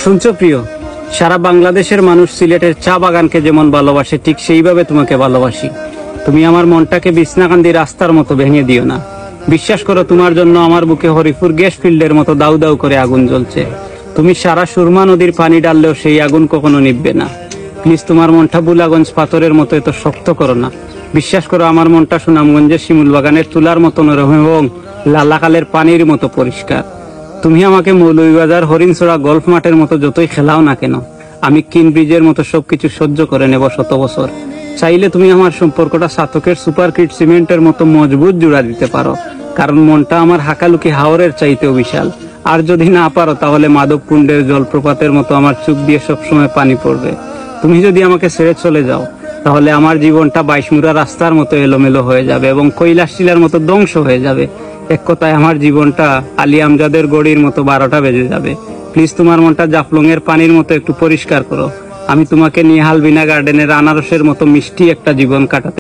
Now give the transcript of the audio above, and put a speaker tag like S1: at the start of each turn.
S1: শুনছো প্রিয়, সারা বাংলাদেশের মানুষ সিলেটের চা বাগানকে যেমন ভালোবাসে ঠিক সেইভাবে তোমাকে ভালোবাসি। তুমি আমার মনটাকে বিছনাকান্দি রাস্তার মতো ভেঙে দিও না। বিশ্বাস করো, তোমার জন্য আমার বুকে হরিপুর গ্যাস ফিল্ডের মতো দাউ দাউ করে আগুন জ্বলছে। তুমি সারা সুরমা নদীর পানি ডাললেও সেই আগুন কখনো নিভবে না। প্লিজ তোমার মনটা বুলাগঞ্জ পাথরের মতো এত শক্ত করো না। বিশ্বাস করো, আমার মনটা সুনামগঞ্জের শিমুল বাগানের তুলার মতো নরম এবং লালাকালের পানির মতো পরিষ্কার। তুমি আমাকে মৌলভীবাজার হরিণছড়া গল্ফ মাঠের মতো যতই খেলাও না কেন, আমি কিন ব্রিজের মতো সবকিছু সহ্য করে নেব শত বছর। চাইলে তুমি আমার সম্পর্কটা সাতকের সুপার কিট সিমেন্টের মতো মজবুত জোড়া দিতে পারো, কারণ মনটা আমার হাকালুকি হাওরের চাইতেও বিশাল। আর যদি না পারো তাহলে মাধবকুণ্ডের জলপ্রপাতের মতো আমার চোখ দিয়ে সবসময় পানি পড়বে। তুমি যদি আমাকে ছেড়ে চলে যাও তাহলে আমার জীবনটা বাইশমুড়া রাস্তার মতো এলোমেলো হয়ে যাবে এবং কৈলাস টিলার মতো ধ্বংস হয়ে যাবে। এক কথায় আমার জীবনটা আলী আমজাদের গড়ির মতো 12টা বেজে যাবে। প্লিজ তোমার মনটা জাফলং এর পানির মতো একটু পরিষ্কার করো। আমি তোমাকে নিয়ে হালবিনা গার্ডেনের আনারসের মতো মিষ্টি একটা জীবন কাটাতে